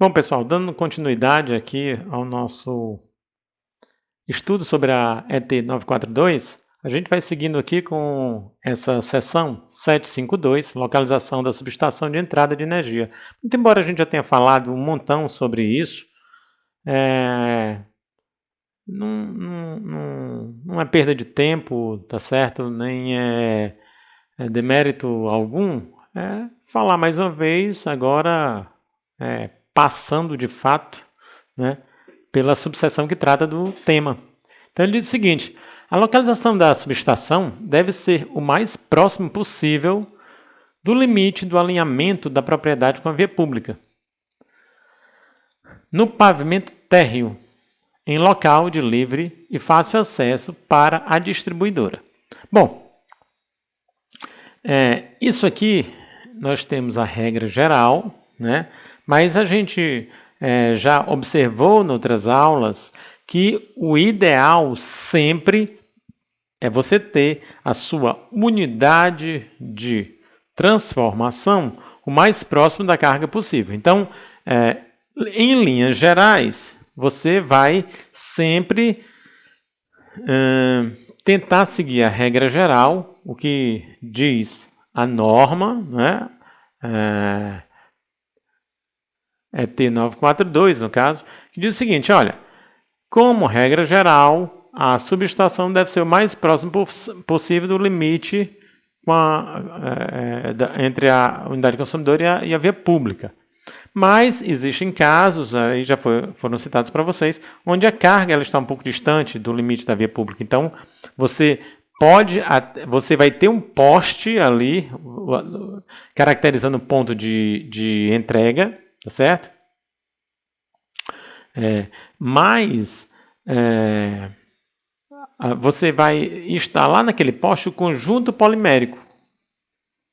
Bom, pessoal, dando continuidade aqui ao nosso estudo sobre a ET 942, a gente vai seguindo aqui com essa seção 752, localização da subestação de entrada de energia. Muito embora a gente já tenha falado um montão sobre isso, não é perda de tempo, tá certo? Nem é demérito algum. É falar mais uma vez, agora passando de fato, né, pela subseção que trata do tema. Então ele diz o seguinte: a localização da subestação deve ser o mais próximo possível do limite do alinhamento da propriedade com a via pública, no pavimento térreo, em local de livre e fácil acesso para a distribuidora. Bom, isso aqui nós temos a regra geral, né? Mas a gente já observou em outras aulas que o ideal sempre é você ter a sua unidade de transformação o mais próximo da carga possível. Então, em linhas gerais, você vai sempre tentar seguir a regra geral, o que diz a norma, né? ET 942, no caso, que diz o seguinte: olha, como regra geral, a subestação deve ser o mais próximo possível do limite entre a unidade consumidora e a via pública. Mas existem casos, aí já foram citados para vocês, onde a carga ela está um pouco distante do limite da via pública. Então, você vai ter um poste ali, caracterizando o ponto de entrega, tá certo? Mas você vai instalar naquele poste o conjunto polimérico,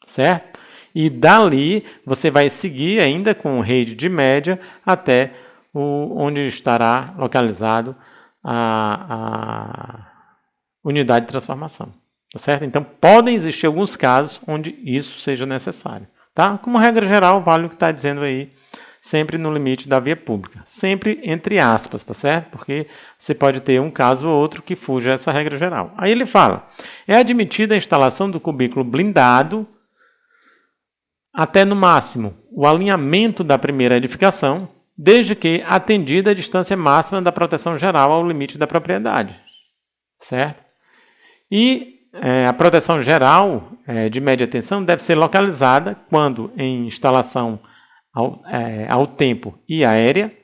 certo? E dali você vai seguir ainda com rede de média até onde estará localizado a unidade de transformação, tá certo? Então podem existir alguns casos onde isso seja necessário, tá? Como regra geral, vale o que está dizendo aí, sempre no limite da via pública. Sempre entre aspas, tá certo? Porque você pode ter um caso ou outro que fuja essa regra geral. Aí ele fala: é admitida a instalação do cubículo blindado até no máximo o alinhamento da primeira edificação, desde que atendida a distância máxima da proteção geral ao limite da propriedade, certo? E a proteção geral de média tensão deve ser localizada quando em instalação ao tempo e aérea,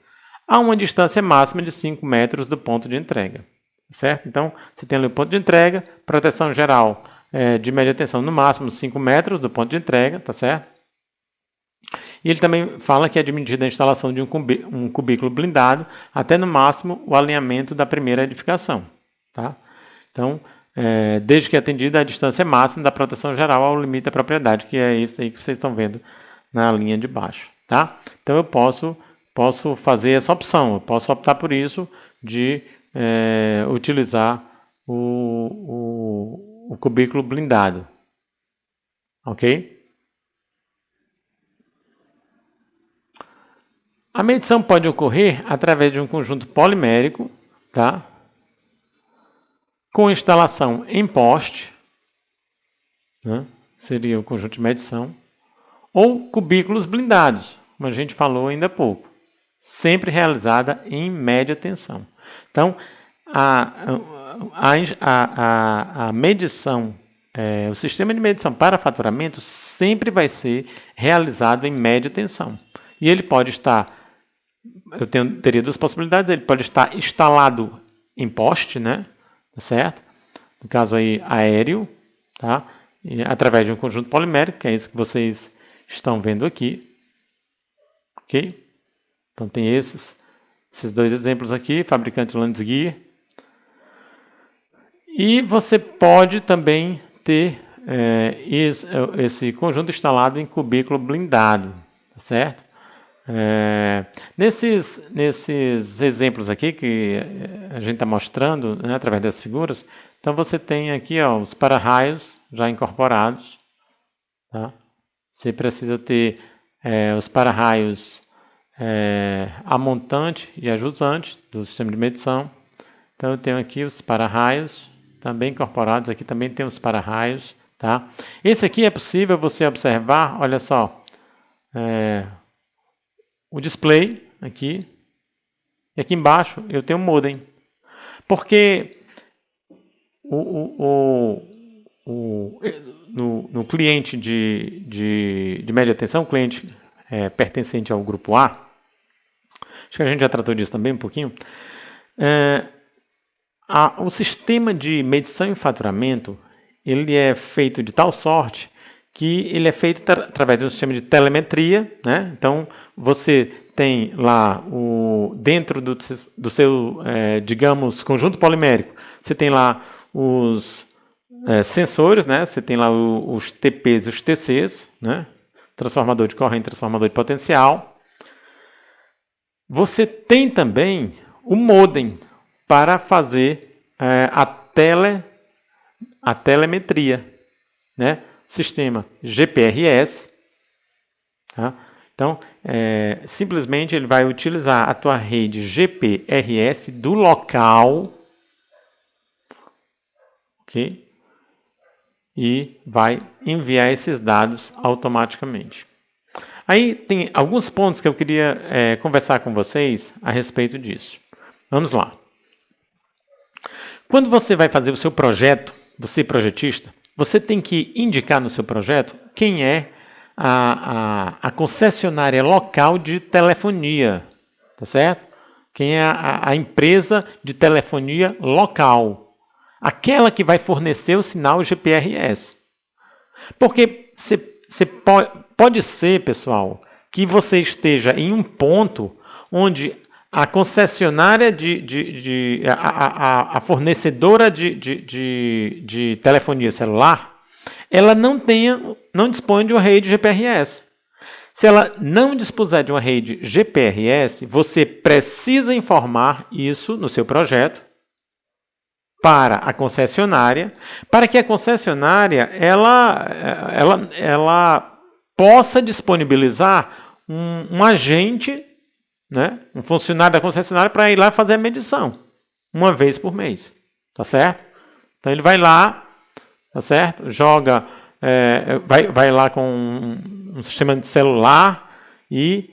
a uma distância máxima de 5 metros do ponto de entrega, certo? Então, você tem ali o ponto de entrega, proteção geral de média tensão no máximo 5 metros do ponto de entrega, tá certo? E ele também fala que é admitida a instalação de um cubículo blindado até no máximo o alinhamento da primeira edificação, tá? Então, desde que atendida a distância máxima da proteção geral ao limite da propriedade, que é isso aí que vocês estão vendo na linha de baixo, tá? Então eu posso fazer essa opção, eu posso optar por isso de utilizar o cubículo blindado, ok? A medição pode ocorrer através de um conjunto polimérico, tá? Com instalação em poste, né? Seria o conjunto de medição, ou cubículos blindados, como a gente falou ainda há pouco, sempre realizada em média tensão. Então, a medição, o sistema de medição para faturamento sempre vai ser realizado em média tensão. E ele pode estar, teria duas possibilidades: ele pode estar instalado em poste, né? Certo? No caso aí, aéreo, tá? E através de um conjunto polimérico, que é isso que vocês estão vendo aqui, ok? Então tem esses dois exemplos aqui, fabricante Landis+Gyr. E você pode também ter esse conjunto instalado em cubículo blindado, tá certo? Nesses exemplos aqui que a gente está mostrando, né, através das figuras, então você tem aqui os para-raios já incorporados, tá? Você precisa ter os para-raios a montante e a jusante do sistema de medição. Então eu tenho aqui os para-raios também incorporados, aqui também tem os para-raios, tá? Esse aqui é possível você observar, olha só, o display aqui, e aqui embaixo eu tenho o modem, porque no cliente de média tensão, o cliente pertencente ao grupo A, acho que a gente já tratou disso também um pouquinho, o sistema de medição e faturamento, ele é feito de tal sorte que ele é feito através de um sistema de telemetria, né? Então, você tem lá, dentro do seu, digamos, conjunto polimérico, você tem lá os sensores, né? Você tem lá os TPs e os TCs, né? Transformador de corrente, transformador de potencial. Você tem também o modem para fazer a telemetria, né? Sistema GPRS. Tá? Então, simplesmente ele vai utilizar a tua rede GPRS do local, ok? E vai enviar esses dados automaticamente. Aí tem alguns pontos que eu queria conversar com vocês a respeito disso. Vamos lá. Quando você vai fazer o seu projeto, você projetista, você tem que indicar no seu projeto quem é a concessionária local de telefonia, tá certo? Quem é a empresa de telefonia local. Aquela que vai fornecer o sinal GPRS. Porque pode ser, pessoal, que você esteja em um ponto onde a concessionária a fornecedora de telefonia celular, ela não dispõe de uma rede GPRS. Se ela não dispuser de uma rede GPRS, você precisa informar isso no seu projeto para a concessionária, para que a concessionária ela possa disponibilizar um agente, né, um funcionário da concessionária para ir lá fazer a medição, uma vez por mês, tá certo? Então ele vai lá, tá certo? Joga, vai lá com um sistema de celular e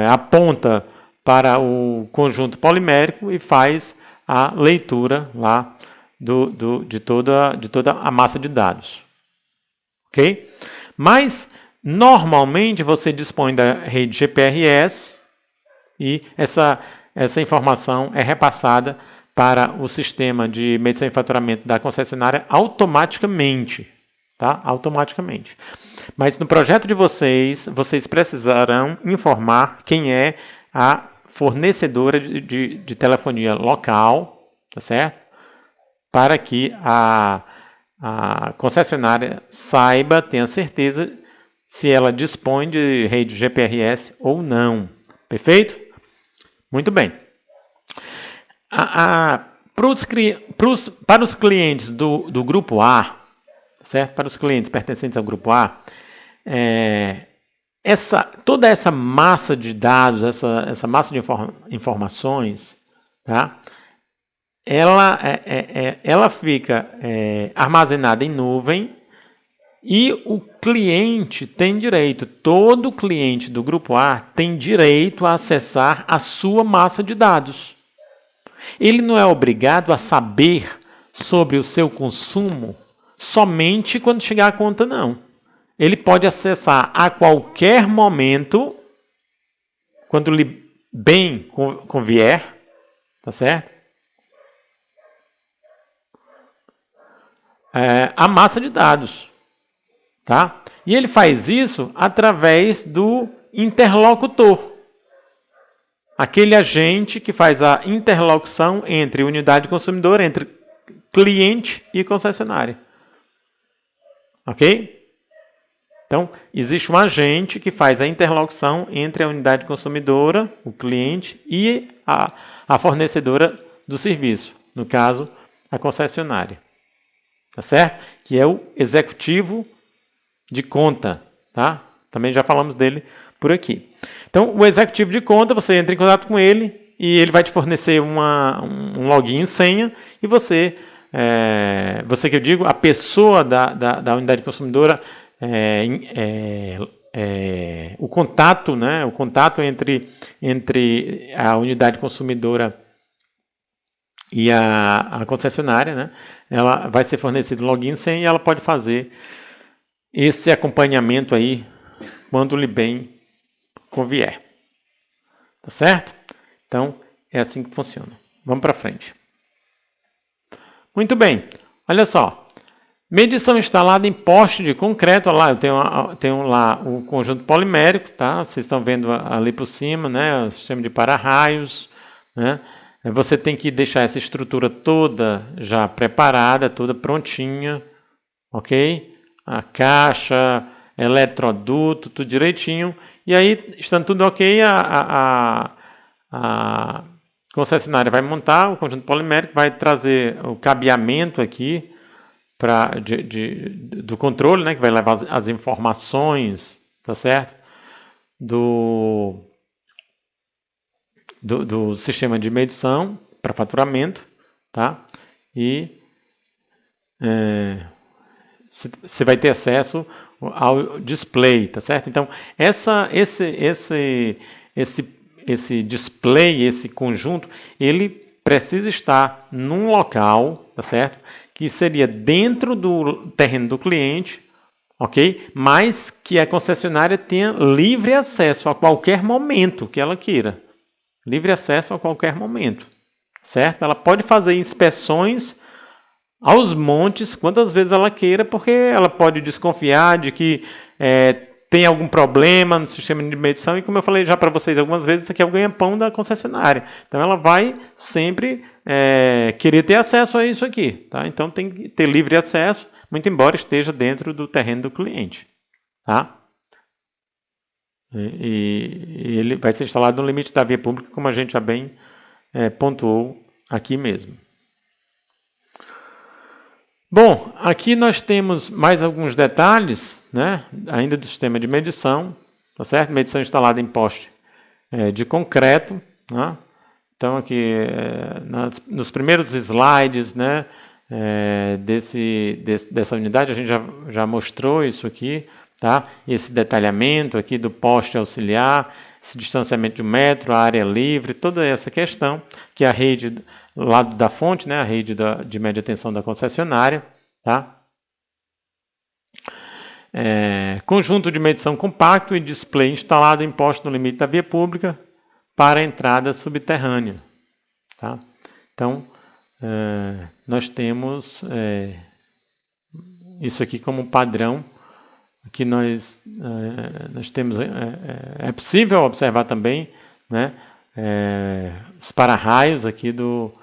aponta para o conjunto polimérico e faz a leitura lá de toda a massa de dados, ok? Mas normalmente você dispõe da rede GPRS e essa informação é repassada para o sistema de medição e faturamento da concessionária automaticamente. Tá? Automaticamente. Mas no projeto de vocês precisarão informar quem é a fornecedora de telefonia local, tá certo? Para que a concessionária saiba, tenha certeza se ela dispõe de rede GPRS ou não. Perfeito? Muito bem. Para os clientes do grupo A, certo? Para os clientes pertencentes ao grupo A, toda essa massa de dados, essa massa de informações, tá? Ela fica armazenada em nuvem e o cliente tem direito, todo cliente do grupo A tem direito a acessar a sua massa de dados. Ele não é obrigado a saber sobre o seu consumo somente quando chegar a conta, não. Ele pode acessar a qualquer momento, quando lhe bem convier, tá certo? A massa de dados, tá? E ele faz isso através do interlocutor. Aquele agente que faz a interlocução entre unidade consumidora, entre cliente e concessionária. Ok? Então, existe um agente que faz a interlocução entre a unidade consumidora, o cliente, e a fornecedora do serviço. No caso, a concessionária. Tá certo? Que é o executivo de conta. Tá? Também já falamos dele por aqui. Então, o executivo de conta, você entra em contato com ele e ele vai te fornecer um login e senha e você que eu digo, a pessoa da unidade consumidora, o contato, né, o contato entre a unidade consumidora e a concessionária, né, ela vai ser fornecido login e senha e ela pode fazer esse acompanhamento aí quando lhe bem convier. Tá certo? Então, é assim que funciona. Vamos para frente. Muito bem. Olha só. Medição instalada em poste de concreto. Olha lá, eu tenho lá o conjunto polimérico, tá? Vocês estão vendo ali por cima, né? O sistema de para-raios, né? Você tem que deixar essa estrutura toda já preparada, toda prontinha, ok? A caixa, eletroduto, tudo direitinho. E aí, estando tudo ok, a concessionária vai montar o conjunto polimérico, vai trazer o cabeamento aqui do controle, né, que vai levar as informações, tá certo? Do sistema de medição para faturamento, tá? E você vai ter acesso ao display, tá certo? Então, esse display, esse conjunto, ele precisa estar num local, tá certo? Que seria dentro do terreno do cliente, ok? Mas que a concessionária tenha livre acesso a qualquer momento que ela queira. Livre acesso a qualquer momento, certo? Ela pode fazer inspeções aos montes, quantas vezes ela queira, porque ela pode desconfiar de que tem algum problema no sistema de medição, e como eu falei já para vocês algumas vezes, isso aqui é o ganha-pão da concessionária. Então ela vai sempre querer ter acesso a isso aqui, tá? Então tem que ter livre acesso, muito embora esteja dentro do terreno do cliente, tá? E ele vai ser instalado no limite da via pública, como a gente já bem pontuou aqui mesmo. Bom, aqui nós temos mais alguns detalhes, né, ainda do sistema de medição, tá certo? Medição instalada em poste de concreto, né? Então aqui nos primeiros slides, né, dessa unidade a gente já mostrou isso aqui, tá? Esse detalhamento aqui do poste auxiliar, esse distanciamento de 1 metro, a área livre, toda essa questão, que é a rede lado da fonte, né, a rede de média tensão da concessionária, tá? Conjunto de medição compacto e display instalado em poste no limite da via pública para entrada subterrânea, tá? Então, nós temos isso aqui como padrão que nós temos. É possível observar também, né, os para-raios aqui do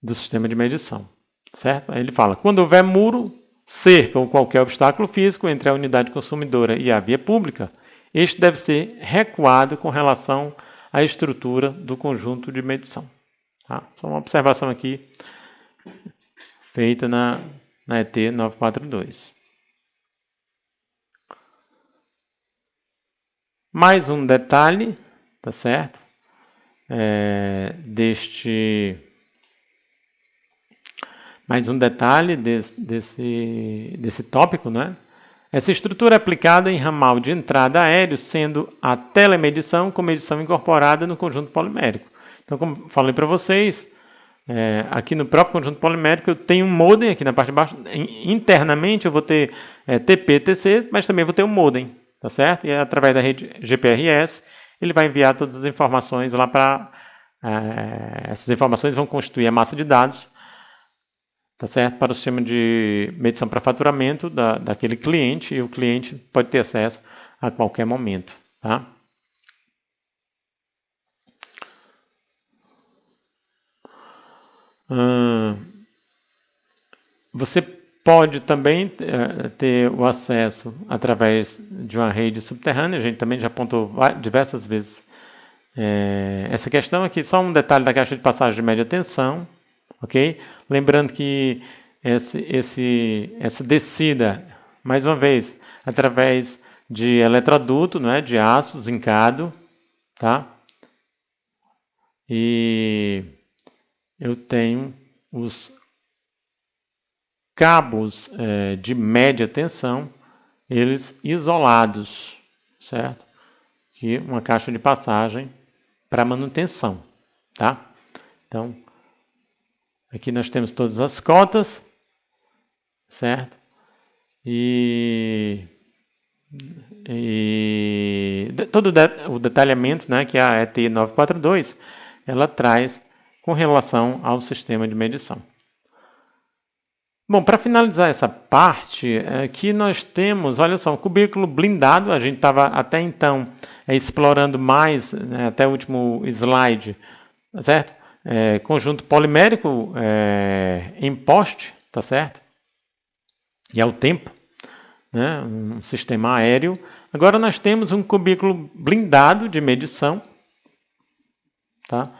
sistema de medição, certo? Aí ele fala, quando houver muro, cerca ou qualquer obstáculo físico entre a unidade consumidora e a via pública, este deve ser recuado com relação à estrutura do conjunto de medição. Tá? Só uma observação aqui feita na ET 942. Mais um detalhe, tá certo? Mais um detalhe desse tópico, né? Essa estrutura é aplicada em ramal de entrada aéreo, sendo a telemedição com medição incorporada no conjunto polimérico. Então, como falei para vocês, aqui no próprio conjunto polimérico eu tenho um modem aqui na parte de baixo. Internamente eu vou ter TP, TC, mas também vou ter um modem, tá certo? E através da rede GPRS ele vai enviar todas as informações lá para... essas informações vão constituir a massa de dados, tá certo? Para o sistema de medição para faturamento daquele cliente, e o cliente pode ter acesso a qualquer momento, tá? Você pode também ter o acesso através de uma rede subterrânea, a gente também já apontou diversas vezes essa questão aqui, só um detalhe da caixa de passagem de média tensão, ok? Lembrando que essa descida, mais uma vez, através de eletroduto, né, de aço zincado, tá? E eu tenho os cabos de média tensão, eles isolados, certo? E uma caixa de passagem para manutenção, tá? Então, aqui nós temos todas as cotas, certo? E todo o detalhamento, né, que a ET 942, ela traz com relação ao sistema de medição. Bom, para finalizar essa parte, aqui nós temos, olha só, um cubículo blindado. A gente estava até então explorando mais, né, até o último slide, certo? Conjunto polimérico em poste, tá certo? E ao tempo, né, um sistema aéreo. Agora nós temos um cubículo blindado de medição, tá?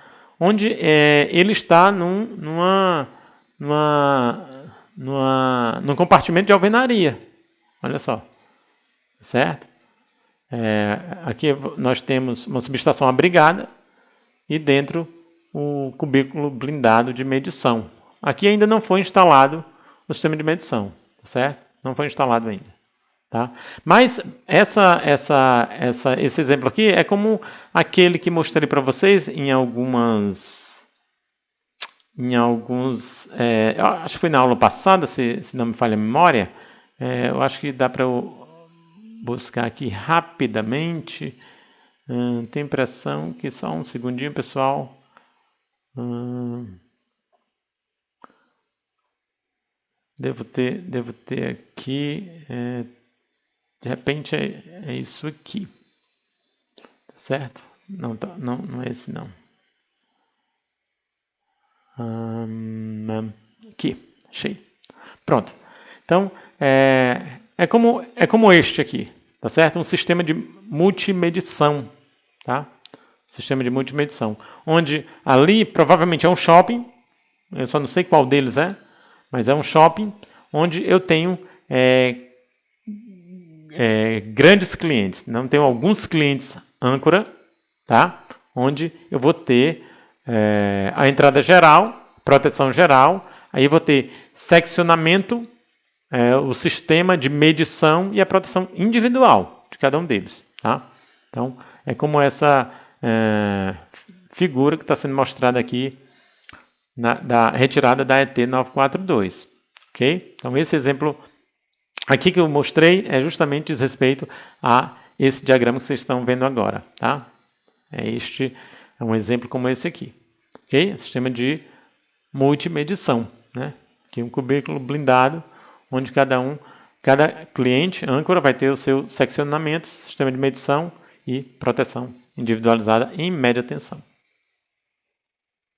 Onde ele está num compartimento de alvenaria. Olha só, certo? Aqui nós temos uma subestação abrigada e dentro o cubículo blindado de medição. Aqui ainda não foi instalado o sistema de medição, certo? Não foi instalado ainda. Tá? Mas esse exemplo aqui é como aquele que mostrei para vocês em alguns, acho que foi na aula passada, se não me falha a memória. Eu acho que dá para eu buscar aqui rapidamente. Tenho impressão que só um segundinho, pessoal. Devo ter aqui. De repente é isso aqui. Certo? Não é esse não. Aqui, achei. Pronto. Então, é como este aqui, tá certo? Um sistema de multimedição, tá? Sistema de multimedição. Onde ali provavelmente é um shopping, eu só não sei qual deles mas é um shopping onde eu tenho grandes clientes. Não tenho alguns clientes âncora, tá? Onde eu vou ter a entrada geral, proteção geral, aí vou ter seccionamento, o sistema de medição e a proteção individual de cada um deles, tá? Então, é como essa figura que está sendo mostrada aqui, da retirada da ET 942, ok? Então, esse exemplo aqui que eu mostrei justamente diz respeito a esse diagrama que vocês estão vendo agora, tá? Este é um exemplo como esse aqui, ok? Sistema de multimedição, né? Aqui um cubículo blindado, onde cada cliente, âncora, vai ter o seu seccionamento, sistema de medição e proteção individualizada em média tensão.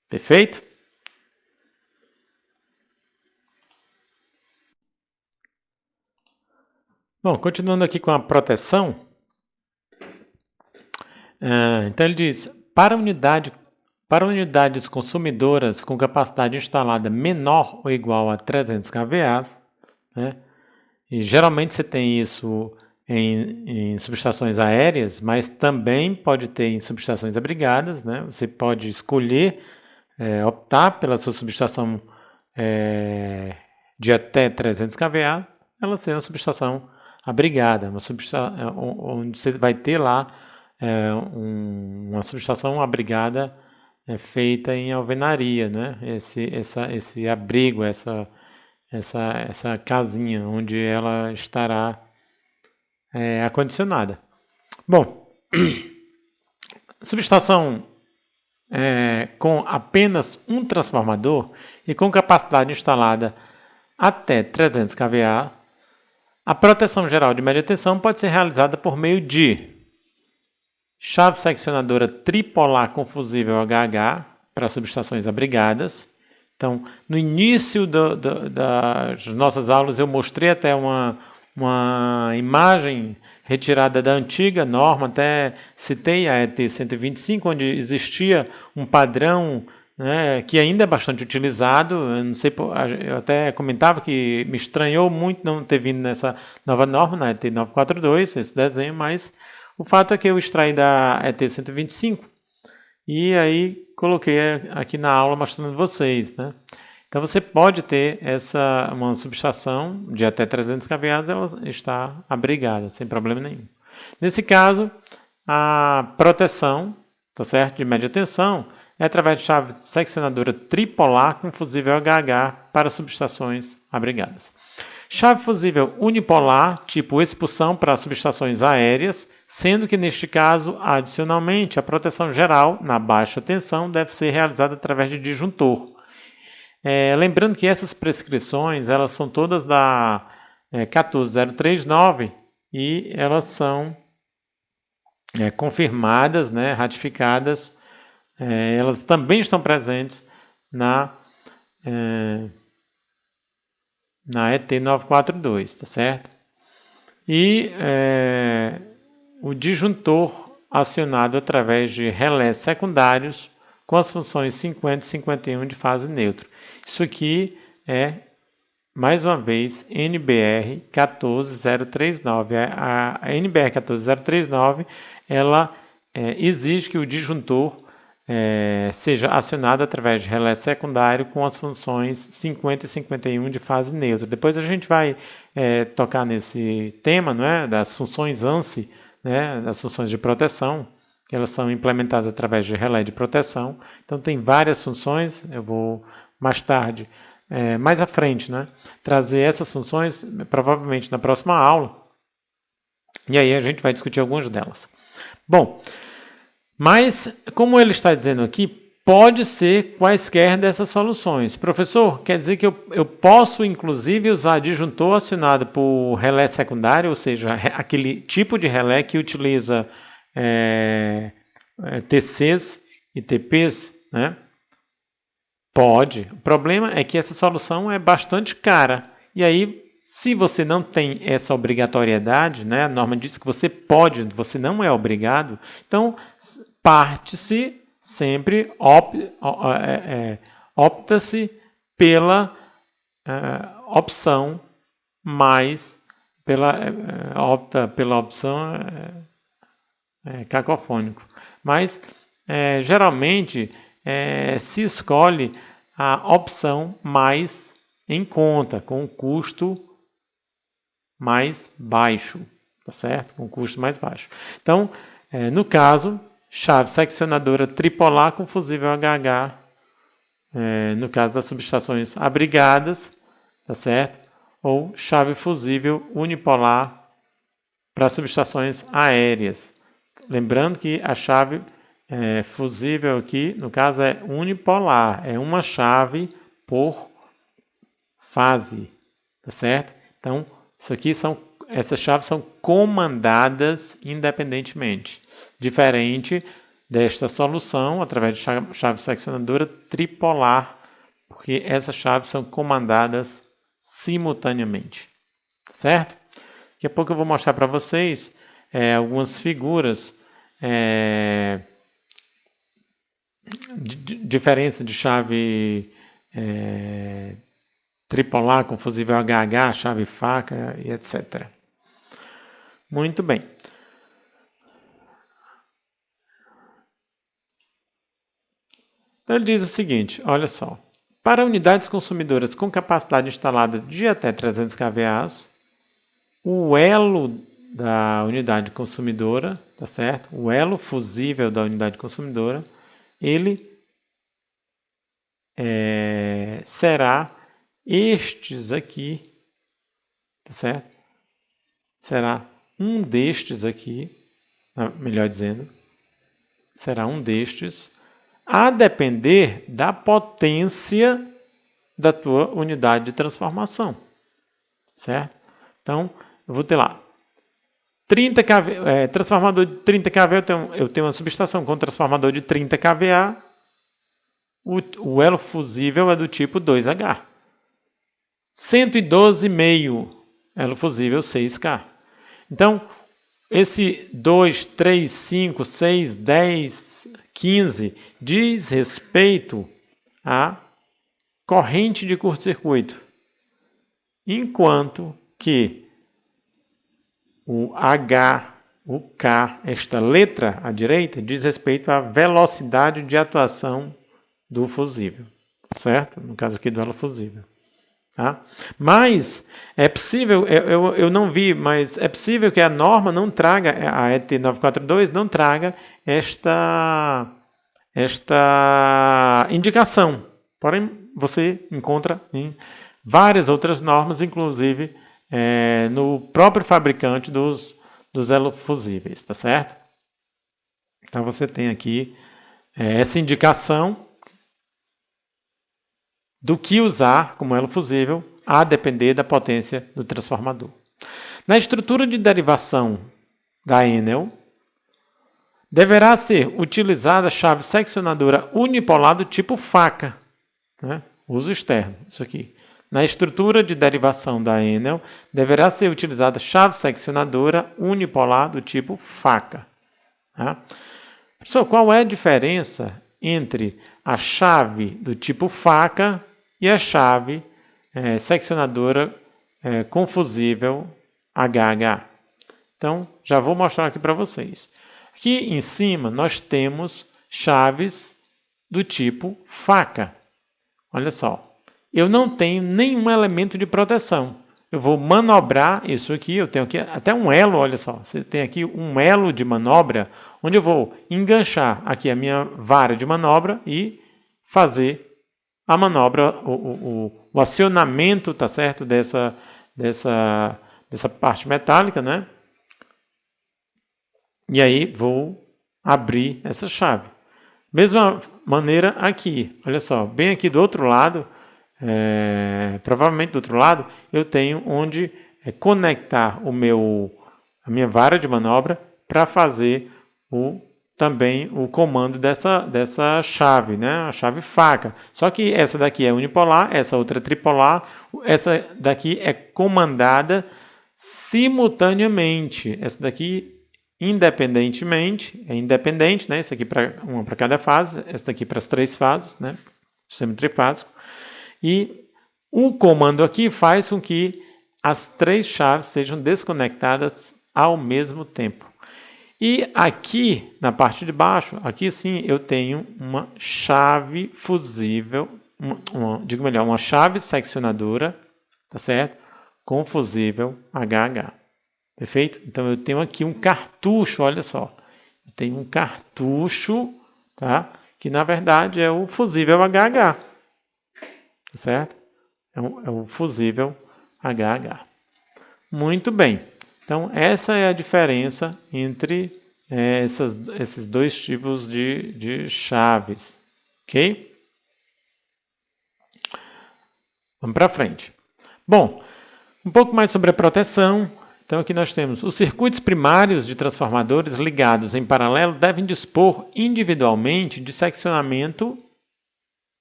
Perfeito? Bom, continuando aqui com a proteção, então ele diz, para unidades consumidoras com capacidade instalada menor ou igual a 300 kVA, né, e geralmente você tem isso em subestações aéreas, mas também pode ter em subestações abrigadas, né, você pode escolher optar pela sua subestação de até 300 kVA, ela ser uma subestação abrigada, uma subestação onde você vai ter lá uma subestação abrigada feita em alvenaria, né? Esse abrigo, essa casinha onde ela estará acondicionada. Bom, subestação com apenas um transformador e com capacidade instalada até 300 kVA, a proteção geral de média tensão pode ser realizada por meio de chave seccionadora tripolar com fusível HH para subestações abrigadas. Então, no início das nossas aulas, eu mostrei até uma imagem retirada da antiga norma, até citei a ET 125, onde existia um padrão né, que ainda é bastante utilizado. Eu não sei, eu até comentava que me estranhou muito não ter vindo nessa nova norma, na ET 942, esse desenho, mas o fato é que eu extraí da ET 125 e aí coloquei aqui na aula mostrando vocês, né? Então você pode ter uma subestação de até 300 kV, ela está abrigada, sem problema nenhum. Nesse caso, a proteção, tá certo, de média tensão é através de chave seccionadora tripolar com fusível HH para subestações abrigadas. Chave fusível unipolar, tipo expulsão para subestações aéreas, sendo que neste caso, adicionalmente, a proteção geral na baixa tensão deve ser realizada através de disjuntor. Lembrando que essas prescrições, elas são todas da 14039 e elas são confirmadas, né, ratificadas, elas também estão presentes na ET 942, tá certo? E o disjuntor acionado através de relés secundários com as funções 50 e 51 de fase neutra. Isso aqui é, mais uma vez, NBR 14039. A NBR 14039, ela exige que o disjuntor seja acionado através de relé secundário com as funções 50 e 51 de fase neutra. Depois a gente vai tocar nesse tema, não é? Das funções ANSI, né? Das funções de proteção, que elas são implementadas através de relé de proteção. Então tem várias funções, eu vou mais tarde, mais à frente, né? Trazer essas funções, provavelmente na próxima aula, e aí a gente vai discutir algumas delas. Bom, mas, como ele está dizendo aqui, pode ser quaisquer dessas soluções. Professor, quer dizer que eu posso, inclusive, usar disjuntor acionado por relé secundário, ou seja, aquele tipo de relé que utiliza TCs e TPs, né? Pode. O problema é que essa solução é bastante cara. E aí, se você não tem essa obrigatoriedade, né, a norma diz que você pode, você não é obrigado, então parte-se sempre, opta-se pela opção mais, opta pela opção cacofônico. Mas, geralmente, se escolhe a opção mais em conta, com um custo mais baixo, tá certo? Com um custo mais baixo. Então, no caso, chave seccionadora tripolar com fusível HH, no caso das subestações abrigadas, tá certo? Ou chave fusível unipolar para subestações aéreas. Lembrando que a chave fusível aqui, no caso, é unipolar, é uma chave por fase, tá certo? Então, essas chaves são comandadas independentemente, diferente desta solução através de chave seccionadora tripolar, porque essas chaves são comandadas simultaneamente, tá certo? Daqui a pouco eu vou mostrar para vocês algumas figuras diferença de chave tripolar com fusível HH, chave faca e etc. Muito bem. Então ele diz o seguinte, olha só. Para unidades consumidoras com capacidade instalada de até 300 kVA, o elo da unidade consumidora, tá certo? O elo fusível da unidade consumidora, ele será estes aqui, tá certo? Será um destes aqui, melhor dizendo, será um destes, a depender da potência da tua unidade de transformação, certo? Então, eu vou ter lá 30 kV, transformador de 30 kV, eu tenho uma subestação com transformador de 30 kVA, o elo fusível é do tipo 2H. 112,5 elo fusível 6K. Então, esse 2, 3, 5, 6, 10, 15 diz respeito a corrente de curto-circuito, enquanto que o H, o K, esta letra à direita, diz respeito à velocidade de atuação do fusível, certo? No caso aqui do elo fusível. Tá? Mas é possível, eu não vi, mas é possível que a norma não traga, a ET 942 não traga esta indicação. Porém, você encontra em várias outras normas, inclusive no próprio fabricante dos elofusíveis, tá certo? Então você tem aqui essa indicação do que usar como elo fusível, a depender da potência do transformador. Na estrutura de derivação da Enel, deverá ser utilizada a chave seccionadora unipolar do tipo faca, né? Uso externo, isso aqui. Na estrutura de derivação da Enel, deverá ser utilizada a chave seccionadora unipolar do tipo faca. Tá? Professor, qual é a diferença entre a chave do tipo faca e a chave seccionadora com fusível HH? Então, já vou mostrar aqui para vocês. Aqui em cima, nós temos chaves do tipo faca. Olha só, eu não tenho nenhum elemento de proteção. Eu vou manobrar isso aqui, eu tenho aqui até um elo, olha só. Você tem aqui um elo de manobra, onde eu vou enganchar aqui a minha vara de manobra e fazer a manobra, o acionamento, tá certo, dessa parte metálica, né? E aí vou abrir essa chave. Mesma maneira aqui, olha só, bem aqui do outro lado, provavelmente do outro lado, eu tenho onde conectar a minha vara de manobra para fazer também o comando dessa chave, né? A chave faca. Só que essa daqui é unipolar, essa outra é tripolar, essa daqui é comandada simultaneamente. Essa daqui independentemente, é independente, né? Isso aqui uma para cada fase, essa daqui para as 3 fases, né? Sistema trifásico. E o comando aqui faz com que as 3 chaves sejam desconectadas ao mesmo tempo. E aqui, na parte de baixo, aqui sim, eu tenho uma chave fusível, uma chave seccionadora, tá certo? Com fusível HH. Perfeito? Então, eu tenho aqui um cartucho, olha só. Eu tenho um cartucho, tá? Que, na verdade, é o fusível HH. Tá certo? É o fusível HH. Muito bem. Então, essa é a diferença entre esses 2 tipos de chaves. Ok? Vamos para frente. Bom, um pouco mais sobre a proteção. Então, aqui nós temos os circuitos primários de transformadores ligados em paralelo devem dispor individualmente de seccionamento,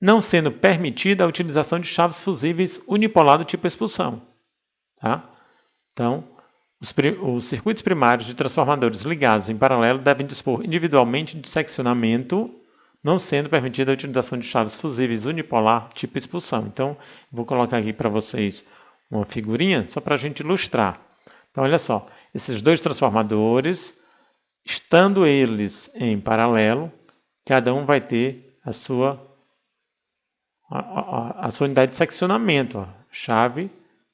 não sendo permitida a utilização de chaves fusíveis unipolar do tipo expulsão. Tá? Então, os circuitos primários de transformadores ligados em paralelo devem dispor individualmente de seccionamento, não sendo permitida a utilização de chaves fusíveis unipolar tipo expulsão. Então, vou colocar aqui para vocês uma figurinha, só para a gente ilustrar. Então, olha só, esses 2 transformadores, estando eles em paralelo, cada um vai ter a sua unidade de seccionamento, ó, chave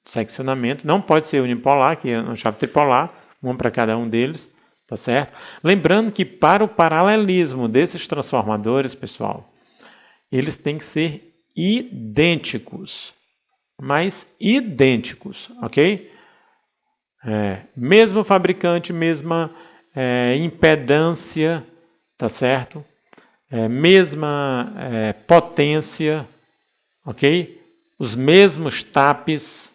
de seccionamento. Não pode ser unipolar, que é uma chave tripolar, uma para cada um deles, tá certo? Lembrando que para o paralelismo desses transformadores, pessoal, eles têm que ser idênticos, mas idênticos, ok? Mesmo fabricante, mesma impedância, tá certo? Mesma potência, ok? Os mesmos tapes.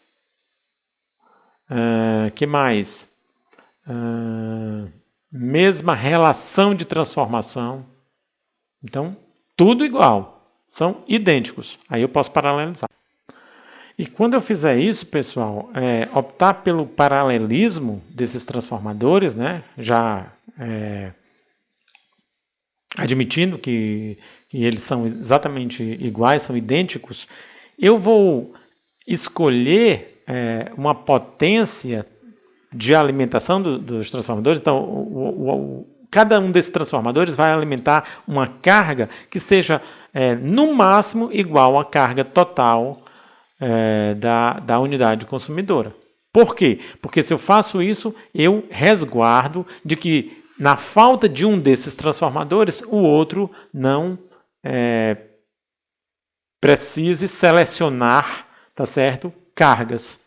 Que mais? Mesma relação de transformação. Então, tudo igual. São idênticos. Aí eu posso paralelizar. E quando eu fizer isso, pessoal, optar pelo paralelismo desses transformadores, né, já admitindo que eles são exatamente iguais, são idênticos, eu vou escolher uma potência de alimentação dos transformadores. Então, cada um desses transformadores vai alimentar uma carga que seja, no máximo, igual à carga total da unidade consumidora. Por quê? Porque se eu faço isso, eu resguardo de que, na falta de um desses transformadores, o outro não precise selecionar, tá certo? Cargas.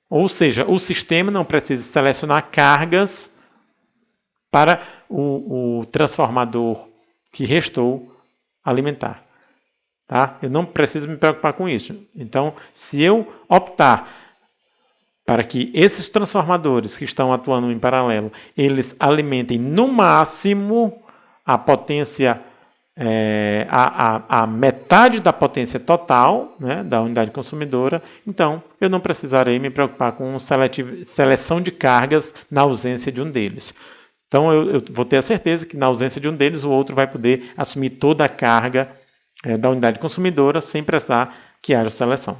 Ou seja, o sistema não precisa selecionar cargas para o transformador que restou alimentar. Tá? Eu não preciso me preocupar com isso. Então, se eu optar para que esses transformadores que estão atuando em paralelo, eles alimentem no máximo a potência, a metade da potência total, né, da unidade consumidora, então eu não precisarei me preocupar com seleção de cargas na ausência de um deles. Então eu vou ter a certeza que na ausência de um deles, o outro vai poder assumir toda a carga da unidade consumidora sem precisar que haja seleção.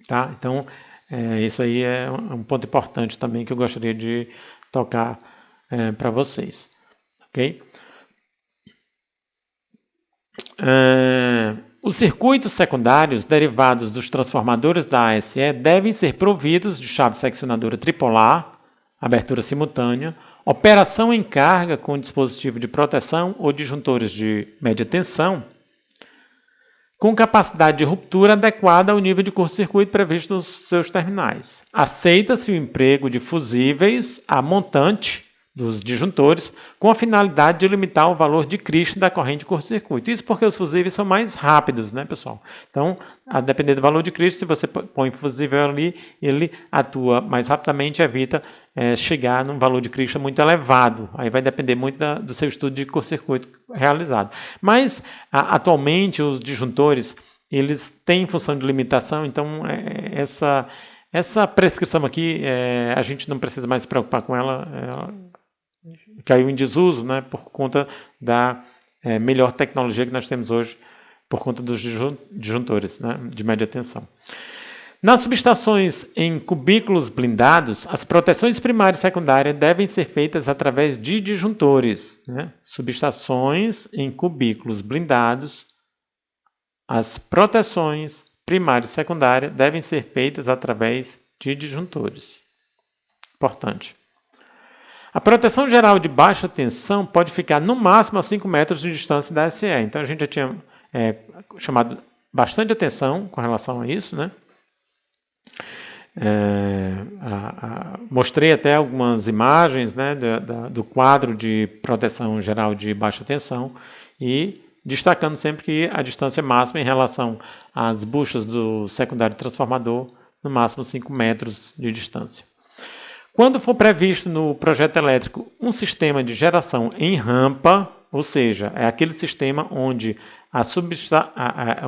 Tá? Então, isso aí é um ponto importante também que eu gostaria de tocar para vocês. Ok? Os circuitos secundários derivados dos transformadores da ASE devem ser providos de chave seccionadora tripolar, abertura simultânea, operação em carga com dispositivo de proteção ou disjuntores de média tensão, com capacidade de ruptura adequada ao nível de curto-circuito previsto nos seus terminais. Aceita-se o emprego de fusíveis a montante dos disjuntores com a finalidade de limitar o valor de Cristo da corrente de curto-circuito. Isso porque os fusíveis são mais rápidos, né, pessoal? Então, a depender do valor de Cristo, se você põe fusível ali, ele atua mais rapidamente e evita chegar num valor de Cristo muito elevado. Aí vai depender muito do seu estudo de curto-circuito realizado. Mas, atualmente, os disjuntores, eles têm função de limitação, então essa prescrição aqui, a gente não precisa mais se preocupar com ela caiu em desuso, né, por conta da melhor tecnologia que nós temos hoje, por conta dos disjuntores, né, de média tensão. Nas subestações em cubículos blindados, as proteções primária e secundária devem ser feitas através de disjuntores. Né? Subestações em cubículos blindados, as proteções primária e secundária devem ser feitas através de disjuntores. Importante. A proteção geral de baixa tensão pode ficar no máximo a 5 metros de distância da SE. Então a gente já tinha chamado bastante atenção com relação a isso, né? Mostrei até algumas imagens, né, do quadro de proteção geral de baixa tensão e destacando sempre que a distância máxima em relação às buchas do secundário transformador, no máximo 5 metros de distância. Quando for previsto no projeto elétrico um sistema de geração em rampa, ou seja, é aquele sistema onde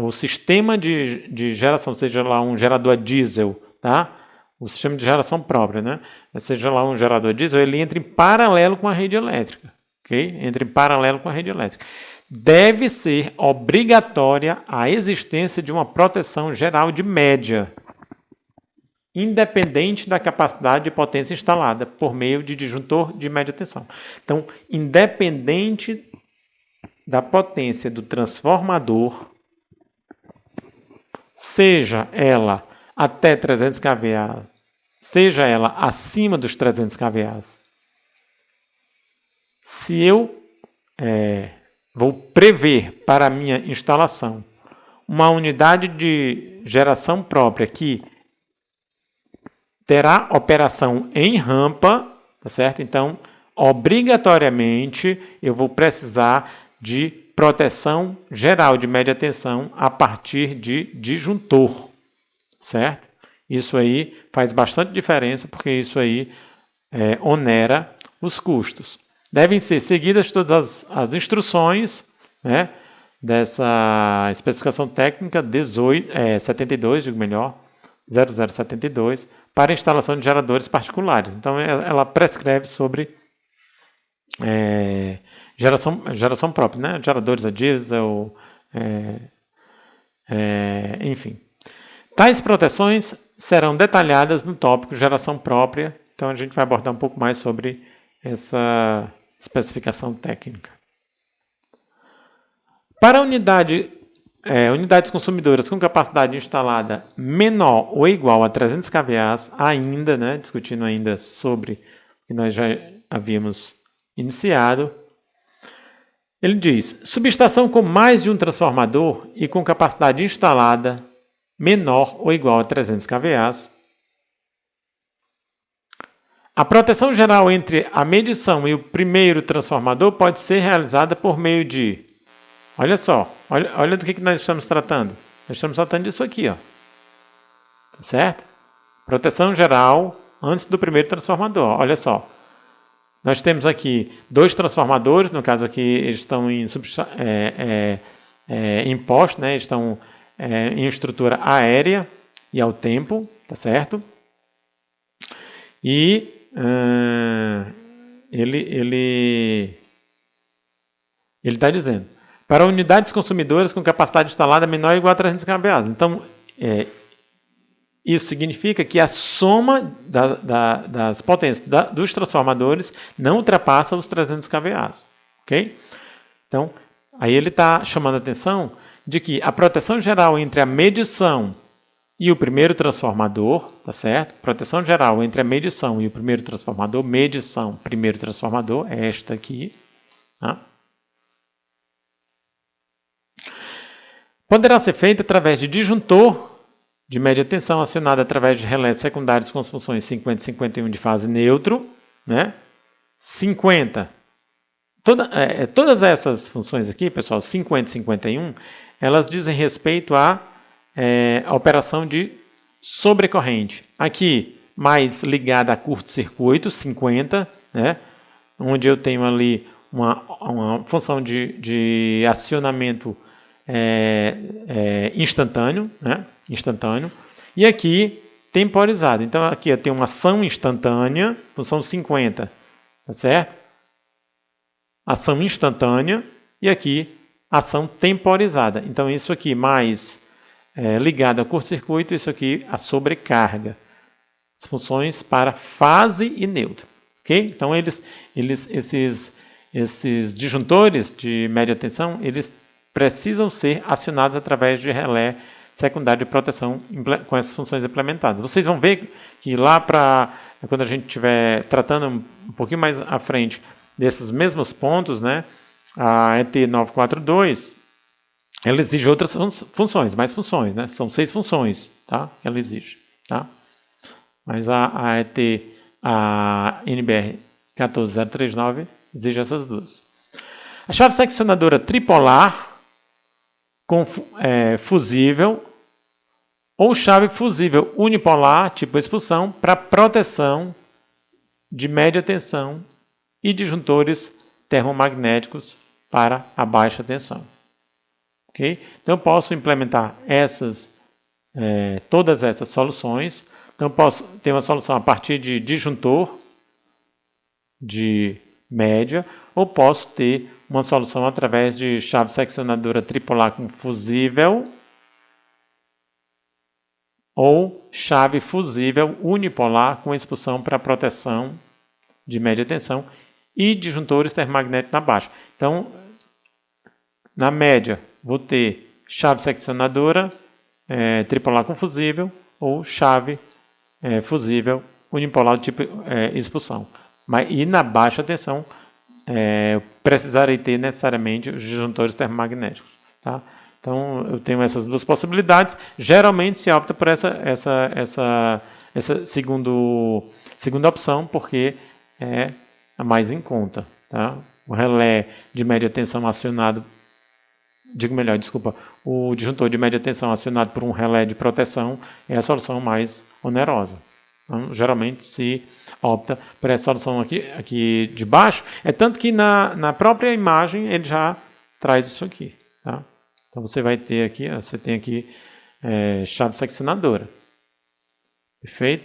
o sistema de geração, seja lá um gerador a diesel, tá? O sistema de geração própria, né? Seja lá um gerador a diesel, ele entra em paralelo com a rede elétrica, ok? Entra em paralelo com a rede elétrica. Deve ser obrigatória a existência de uma proteção geral de média, independente da capacidade de potência instalada por meio de disjuntor de média tensão. Então, independente da potência do transformador, seja ela até 300 kVA, seja ela acima dos 300 kVA, se eu vou prever para a minha instalação uma unidade de geração própria que terá operação em rampa, tá certo? Então, obrigatoriamente, eu vou precisar de proteção geral de média tensão a partir de disjuntor, certo? Isso aí faz bastante diferença, porque isso aí onera os custos. Devem ser seguidas todas as instruções, né, dessa especificação técnica 72, digo melhor, 0072, para instalação de geradores particulares. Então, ela prescreve sobre Geração própria, né? Geradores a diesel, enfim. Tais proteções serão detalhadas no tópico geração própria, então a gente vai abordar um pouco mais sobre essa especificação técnica. Para unidades consumidoras com capacidade instalada menor ou igual a 300 kVA, ainda, né, discutindo ainda sobre o que nós já havíamos iniciado, ele diz, subestação com mais de um transformador e com capacidade instalada menor ou igual a 300 kVA. A proteção geral entre a medição e o primeiro transformador pode ser realizada por meio de... Olha só, olha do que nós estamos tratando. Nós estamos tratando disso aqui, ó. Tá certo? Proteção geral antes do primeiro transformador. Olha só. Nós temos aqui 2 transformadores, no caso aqui eles estão em poste, né? Estão em estrutura aérea e ao tempo, tá certo? E ele está dizendo, para unidades consumidoras com capacidade instalada menor ou igual a 300 kVA. Então, isso significa que a soma das potências dos transformadores não ultrapassa os 300 kVA. Ok? Então, aí ele está chamando a atenção de que a proteção geral entre a medição e o primeiro transformador, tá certo? Proteção geral entre a medição e o primeiro transformador, medição, primeiro transformador, é esta aqui, tá? Poderá ser feita através de disjuntor de média tensão acionado através de relés secundários com as funções 50 e 51 de fase neutro, né? 50. Todas essas funções aqui, pessoal, 50 e 51, elas dizem respeito à operação de sobrecorrente. Aqui, mais ligada a curto-circuito, 50, né? Onde eu tenho ali uma função de acionamento instantâneo, né? Instantâneo. E aqui, temporizado. Então, aqui eu tenho uma ação instantânea, função 50, tá certo? Ação instantânea e aqui, ação temporizada. Então, isso aqui mais ligado a curto-circuito, isso aqui a sobrecarga. As funções para fase e neutro. Okay? Então, esses disjuntores de média tensão, eles precisam ser acionados através de relé secundário de proteção com essas funções implementadas. Vocês vão ver que lá quando a gente estiver tratando um pouquinho mais à frente desses mesmos pontos, né, a ET 942, ela exige outras funções, mais funções, né? São 6 funções, tá? Que ela exige, tá? Mas a NBR 14039 exige essas duas. A chave seccionadora tripolar com fusível ou chave fusível unipolar, tipo expulsão, para proteção de média tensão e disjuntores termomagnéticos para a baixa tensão. Okay? Então, eu posso implementar todas essas soluções. Então, eu posso ter uma solução a partir de disjuntor de média, ou posso ter uma solução através de chave seccionadora tripolar com fusível ou chave fusível unipolar com expulsão para proteção de média tensão e disjuntores termomagnéticos na baixa. Então, na média, vou ter chave seccionadora tripolar com fusível ou chave fusível unipolar do tipo expulsão. E na baixa tensão, precisarei ter necessariamente os disjuntores termomagnéticos. Tá? Então, eu tenho essas duas possibilidades. Geralmente se opta por essa segunda opção, porque é a mais em conta. Tá? O relé de média tensão acionado, o disjuntor de média tensão acionado por um relé de proteção é a solução mais onerosa. Então, geralmente se opta por essa solução aqui de baixo. É tanto que na própria imagem ele já traz isso aqui. Tá? Então você vai ter aqui, você tem aqui chave seccionadora. Perfeito?